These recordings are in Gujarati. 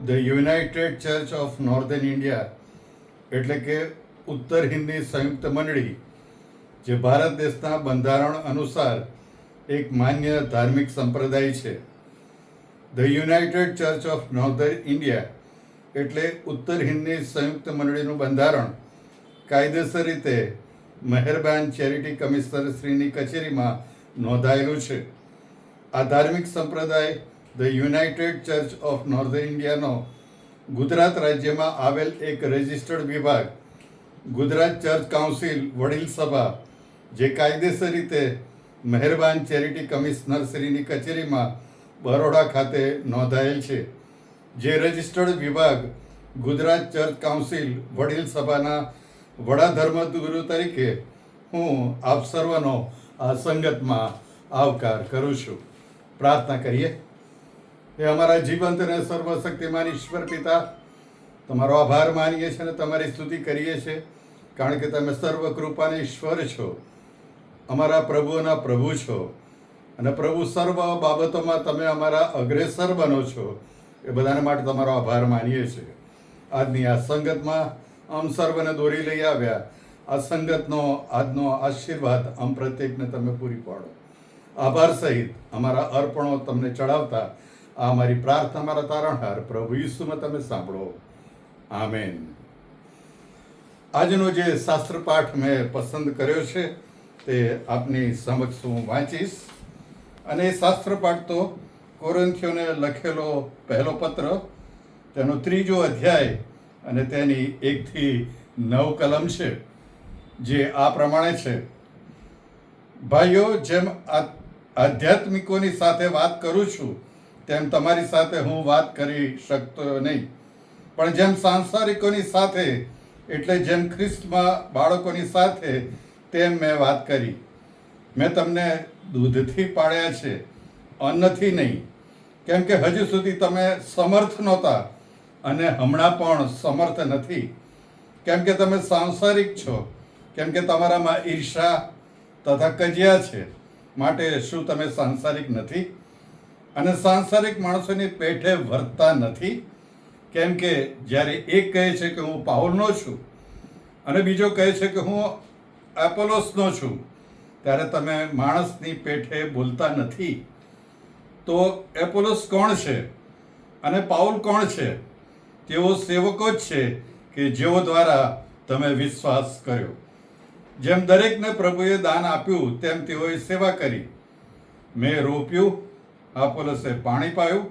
The United Church of northern India એટલે કે ઉત્તર હિન્દી સંયુક્ત મંડળી, જે ભારત દેશના બંધારણ અનુસાર એક માન્ય ધાર્મિક સંપ્રદાય છે. The United Church of northern India એટલે ઉત્તર હિન્દી સંયુક્ત મંડળીનું બંધારણ કાયદેસર રીતે મહેરબાન ચેરિટી કમિશનર શ્રીની કચેરીમાં નોંધાયેલું છે. આ ધાર્મિક સંપ્રદાય the United Church of Northern ઇન્ડિયાનો ગુજરાત રાજ્યમાં આવેલ એક રજિસ્ટર્ડ વિભાગ ગુજરાત ચર્ચ કાઉન્સિલ વડીલ સભા, જે કાયદેસર રીતે મહેરબાન ચેરિટી કમિશનર શ્રીની કચેરીમાં બરોડા ખાતે નોંધાયેલ છે. જે રજિસ્ટર્ડ વિભાગ ગુજરાત ચર્ચ કાઉન્સિલ વડીલ સભાના વડા ધર્મગુરુ તરીકે હું આપ સર્વનો આ સંગતમાં આવકાર કરું છું. પ્રાર્થના કરીએ. એ અમારા જીવંત અને સર્વશક્તિમાન ઈશ્વર પિતા, તમારો આભાર માનીએ છીએ અને તમારી સ્તુતિ કરીએ છીએ, કારણ કે તમે સર્વ કૃપાના ઈશ્વર છો, અમારા પ્રભુઓના પ્રભુ છો અને પ્રભુ સર્વ બાબતોમાં તમે અમારા અગ્રેસર બનો છો. એ બધાને માટે તમારો આભાર માનીએ છીએ. આજની આ સંગતમાં આમ સર્વને દોરી લઈ આવ્યા. આ સંગતનો આજનો આશીર્વાદ આમ પ્રત્યેકને તમે પૂરી પાડો. આભાર સહિત અમારા અર્પણો તમને ચડાવતા આ અમારી પ્રાર્થના, અમારા તારણહાર પ્રભુ ઈસુમાં તમે સાંભળો. આમેન. આજનો જે શાસ્ત્ર પાઠ મેં પસંદ કર્યો છે તે આપની સમક્ષ હું વાંચીશ. અને એ શાસ્ત્ર પાઠ તો કોરિન્થીયોને લખેલો પહેલો પત્ર, તેનો 3 અધ્યાય અને તેની 1 થી 9 કલમ છે, જે આ પ્રમાણે છે. ભાઈઓ, જેમ આધ્યાત્મિકોની સાથે વાત કરું છું તેમ તમારી સાથે હું વાત કરી શકતો નહીં, પણ જેમ સાંસારિકોની સાથે એટલે જેમ ખ્રિસ્તમાં બાળકોની સાથે તેમ મેં વાત કરી. મેં તમને દૂધથી પાડ્યા છે, અન્નથી નહીં, કેમ કે હજુ સુધી તમે સમર્થ નહોતા અને હમણાં પણ સમર્થ નથી, કેમ કે તમે સાંસારિક છો, કેમ કે તમારામાં ઈર્ષા તથા કજિયા છે. માટે શું તમે સાંસારિક નથી? અને સાંસારિક માણસોની પેઠે વર્તતા નથી? કેમ કે જ્યારે એક કહે છે કે હું પાઉલનો છું અને બીજો કહે છે કે હું એપોલોસનો છું, ત્યારે તમે માણસની પેઠે બોલતા નથી. તો એપોલોસ કોણ છે અને પાઉલ કોણ છે? તેઓ સેવકો જ છે કે જેઓ દ્વારા તમે વિશ્વાસ કર્યો. જેમ દરેકને પ્રભુએ દાન આપ્યું તેમ તેઓએ સેવા કરી. મેં રોપ્યું, અપોલોસે પાણી પાયું,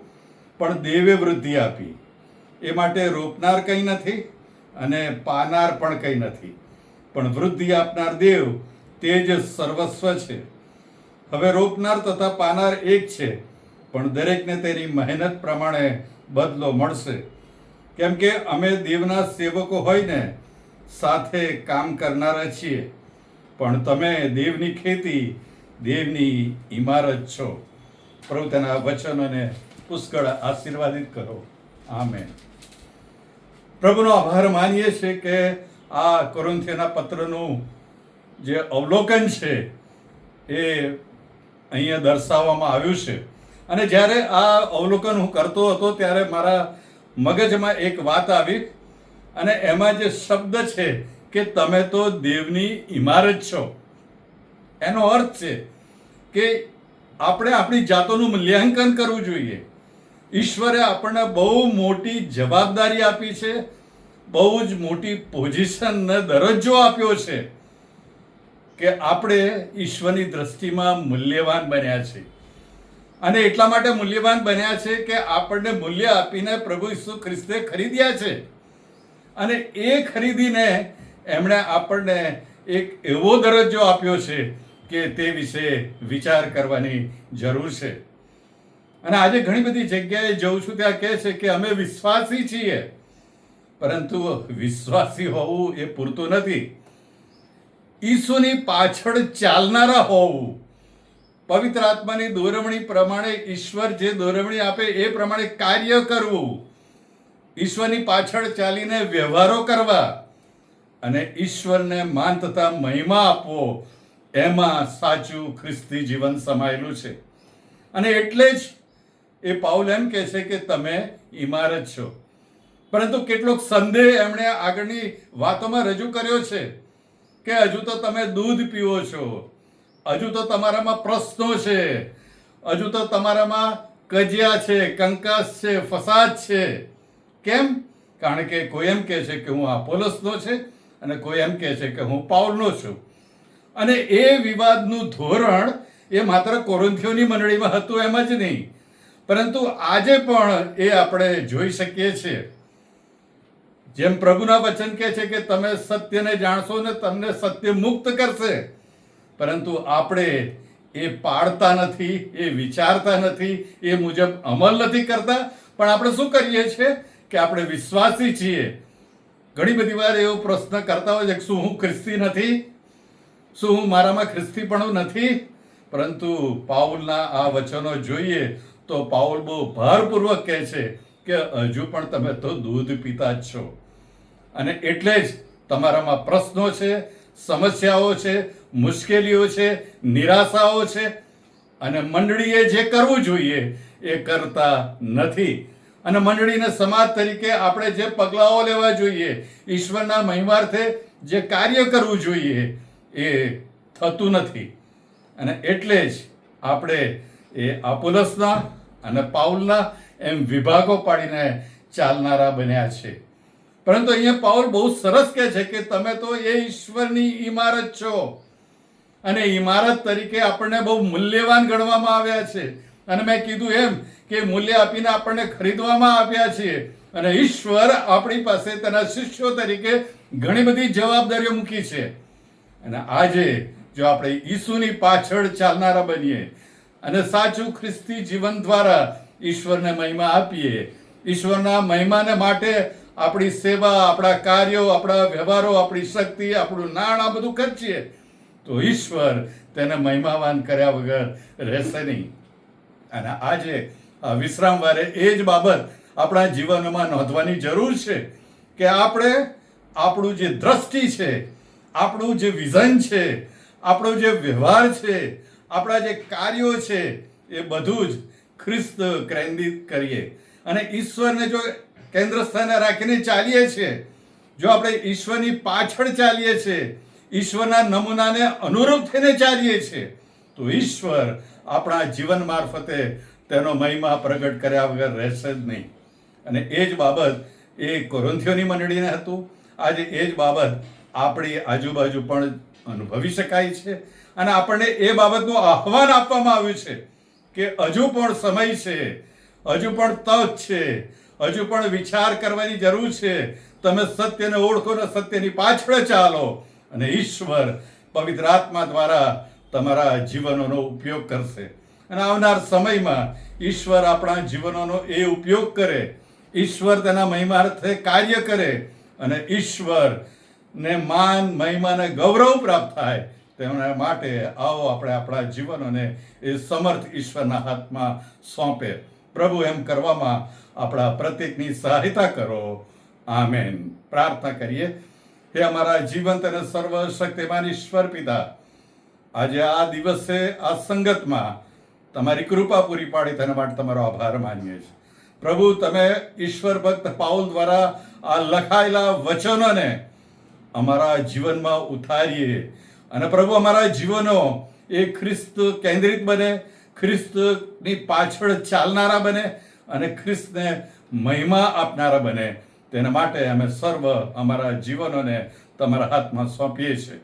પણ દેવે વૃદ્ધિ આપી. એ માટે રોપનાર કંઈ નથી અને પાનાર પણ કંઈ નથી, પણ વૃદ્ધિ આપનાર દેવ તે જ સર્વસ્વ છે. હવે રોપનાર તથા પાનાર એક છે, પણ દરેકને તેની મહેનત પ્રમાણે બદલો મળશે. કેમ કે અમે દેવના સેવકો હોઈને સાથે કામ કરનારા છીએ, પણ તમે દેવની ખેતી, દેવની ઇમારત છો. પ્રભુ તેના વચનોને પુષ્કળ આશીર્વાદિત કરો. આમેન. પ્રભુનો આભાર માનીએ છીએ કે આ કોરિન્થીયોના પત્રનું જે અવલોકન છે એ અહીંયા દર્શાવવામાં આવ્યું છે. અને જ્યારે આ અવલોકન હું કરતો હતો ત્યારે મારા મગજમાં એક વાત આવી, અને એમાં જે શબ્દ છે કે તમે તો દેવની ઇમારત છો. એનો અર્થ છે કે આપણે આપણી જાતોનું મૂલ્યાંકન કરવું જોઈએ. ઈશ્વરે આપણને બહુ મોટી જવાબદારી આપી છે, બહુ જ મોટી પોઝિશન ને દરજ્જો આપ્યો છે કે આપણે ઈશ્વરની દ્રષ્ટિમાં મૂલ્યવાન બન્યા છે. અને એટલા માટે મૂલ્યવાન બન્યા છે કે આપણને મૂલ્ય આપીને પ્રભુ ઈસુ ખ્રિસ્તે ખરીદ્યા છે. અને એ ખરીદીને એમણે આપણને એક એવો દરજ્જો આપ્યો છે કે તે વિશે વિચાર કરવાની જરૂર છે. અને આજે ઘણી બધી જગ્યાએ જઉં છું, ત્યાં કહે છે કે અમે વિશ્વાસી છીએ, પરંતુ વિશ્વાસી હોવું એ પૂરતું નથી. ઈસુની પાછળ ચાલનારા હોવું, પવિત્ર આત્માની દોરવણી પ્રમાણે ઈશ્વર જે દોરવણી આપે એ પ્રમાણે કાર્ય કરવું, ઈશ્વરની પાછળ ચાલીને વ્યવહારો કરવા અને ઈશ્વરને માન તથા મહિમા આપવો, એમાં સાચું ખ્રિસ્તી જીવન સમાયેલું છે. અને એટલે જ એ પાઉલ એમ કહે છે કે તમે ઇમારત છો. પરંતુ કેટલોક સંદેહ એમણે આગળની વાતોમાં રજૂ કર્યો છે કે હજુ તો તમે દૂધ પીવો છો, હજુ તો તમારામાં પ્રશ્નો છે, હજુ તો તમારામાં કજિયા છે, કંકાસ છે, ફસાદ છે. કેમ? કારણ કે કોઈ એમ કહે છે કે હું અપોલોસનો છે અને કોઈ એમ કહે છે કે હું પાઉલનો છું. અને એ વિવાદનું ધોરણ એ માત્ર કોરિન્થીયોની મંડળીમાં હતું એમ જ નહીં, પરંતુ આજે પણ એ આપણે જોઈ શકીએ છીએ. જેમ પ્રભુના વચન કહે છે કે તમે સત્યને જાણશો ને તમને સત્ય મુક્ત કરશે, પરંતુ આપણે એ પાળતા નથી, એ વિચારતા નથી, એ મુજબ અમલ નથી કરતા. પણ આપણે શું કરીએ છીએ કે આપણે વિશ્વાસી છીએ. ઘણી બધી વાર એવો પ્રશ્ન કરતા હોય છે કે શું હું ખ્રિસ્તી નથી, શું હું મારામાં ખ્રિસ્તીપણું નથી? પરંતુ પાઉલના આ વચનો જોઈએ તો પાઉલ બહુ ભારપૂર્વક કહે છે કે હજુ પણ તમે તો દૂધ પીતા જ છો. અને એટલે જ તમારામાં પ્રશ્નો છે, સમસ્યાઓ છે, મુશ્કેલીઓ છે, નિરાશાઓ છે, અને મંડળીએ જે કરવું જોઈએ એ કરતા નથી. અને મંડળીને સમાજ તરીકે આપણે જે પગલાઓ લેવા જોઈએ, ઈશ્વરના મહિમાર્થે જે કાર્ય કરવું જોઈએ એ થતું નથી. અને એટલે જ આપણે એ અપોલોસના અને પાઉલના એમ વિભાગો પાડીને ચાલનારા બન્યા છે. પરંતુ અહીંયા પાઉલ બહુ સરસ કહે છે કે તમે તો એ ઈશ્વરની ઇમારત છો, અને ઇમારત તરીકે આપણને બહુ મૂલ્યવાન ગણવામાં આવ્યા છે. અને મેં કીધું એમ કે મૂલ્ય આપીને આપણને ખરીદવામાં આવ્યા છીએ, અને ઈશ્વર આપણી પાસે તેના શિષ્યો તરીકે ઘણી બધી જવાબદારીઓ મૂકી છે. અને આજે જો આપણે ઈસુની પાછળ ચાલનારા બનીએ અને સાચું ખ્રિસ્તી જીવન દ્વારા ઈશ્વરને મહિમા આપીએ, ઈશ્વરના મહિમાને માટે આપણી સેવા, આપણા કાર્યો, આપણા વ્યવહારો, આપણી શક્તિ, આપણું નાણાં બધું ખર્ચીએ તો ઈશ્વર તેને મહિમાવાન કર્યા વગર રહેશે નહીં. અને આજે વિશ્રામવારે એ જ બાબત આપણા જીવનમાં નોંધવાની જરૂર છે કે આપણે આપણું જે દ્રષ્ટિ છે, આપણું જે વિઝન છે, આપણો જે વ્યવહાર છે, આપણા જે કાર્યો છે એ બધું જ ખ્રિસ્ત કેન્દ્રિત કરીએ. અને ઈશ્વરને જો કેન્દ્ર સ્થાને રાખીને ચાલીએ છીએ, જો આપણે ઈશ્વરની પાછળ ચાલીએ છીએ, ઈશ્વરના નમૂનાને અનુરૂપ થઈને ચાલીએ છીએ, તો ઈશ્વર આપણા જીવન મારફતે તેનો મહિમા પ્રગટ કર્યા વગર રહેશે જ નહીં. અને એ જ બાબત એ કોરિન્થીયોની મંડળીને હતું. આજે એ જ બાબત આપણી આજુબાજુ પણ અનુભવી શકાય છે. અને આપણને એ બાબતનું આહ્વાન આપવામાં આવ્યું છે કે હજુ પણ સમય છે, હજુ પણ તક છે, હજુ પણ વિચાર કરવાની જરૂર છે. તમે સત્યને ઓળખો ને સત્યની પાછળ ચાલો, અને ઈશ્વર પવિત્ર આત્મા દ્વારા તમારા જીવનોનો ઉપયોગ કરશે. અને આવનાર સમયમાં ઈશ્વર આપણા જીવનોનો એ ઉપયોગ કરે, ઈશ્વર તેના મહિમાર્થે કાર્ય કરે, અને ઈશ્વરને માન, મહિમા અને ગૌરવ પ્રાપ્ત થાય. તેના માટે આવો આપણે આપણા જીવનોને એ સમર્થ ઈશ્વરના હાથમાં સોંપે. પ્રભુ એમ કરવામાં આપણા પ્રત્યેકની સહાયતા કરો. આમેન. પ્રાર્થના કરીએ. હે અમારા જીવંત અને સર્વશક્તિમાન ઈશ્વર પિતા, આજે આ દિવસે આ સંગતમાં તમારી કૃપા પૂરી પાડી તેના માટે તમારો આભાર માનીએ છીએ. પ્રભુ, તમે ઈશ્વર ભક્ત પાઉલ દ્વારા આ લખાયેલા વચનોને અમારા જીવનમાં ઉતારીએ, અને પ્રભુ અમારા જીવનો એ ખ્રિસ્ત કેન્દ્રિત બને, ખ્રિસ્તની પાછળ ચાલનારા બને, અને ખ્રિસ્તને મહિમા આપનારા બને. તેના માટે અમે સર્વ અમારા જીવનોને તમારા હાથમાં સોંપીએ છીએ.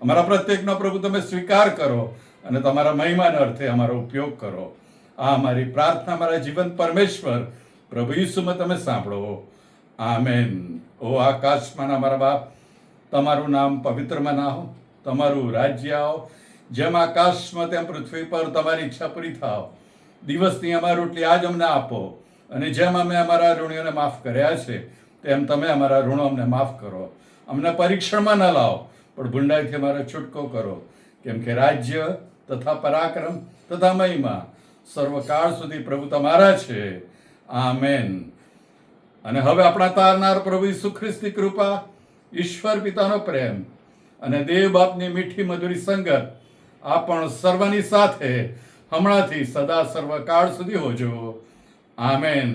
અમારા પ્રત્યેકનો પ્રભુ તમે સ્વીકાર કરો અને તમારા મહિમાના અર્થે અમારો ઉપયોગ કરો. આ અમારી પ્રાર્થના અમારા જીવન પરમેશ્વર પ્રભુ ઈસુમાં તમે સાંભળો. આમેન. ઓ આકાશમાં અમારા બાપ, તમારું નામ પવિત્ર મનાવો, તમારું રાજ્ય આવો, જેમ આકાશમાં તેમ પૃથ્વી પર તમારી ઈચ્છા પૂરી થાવ. દિવસની અમારી રોટલી આજ અમને આપો, અને જેમ અમે અમારા ઋણીઓને માફ કર્યા છે તેમ તમે અમારા ઋણો અમને માફ કરો. અમને પરીક્ષણમાં ન લાવો, પણ ભૂંડાઈથી અમારો છૂટકો કરો. કેમ કે રાજ્ય તથા પરાક્રમ તથા મહિમા સર્વકાળ સુધી પ્રભુ તમારા છે. આમેન. અને હવે આપણા તારનાર પ્રભુ ઈસુ ખ્રિસ્તની કૃપા, ઈશ્વર પિતાનો પ્રેમ અને દેવ બાપની મીઠી મધુરી સંગત આ પણ સર્વની સાથે હમણાંથી સદા સર્વકાળ સુધી હોજો. આમેન.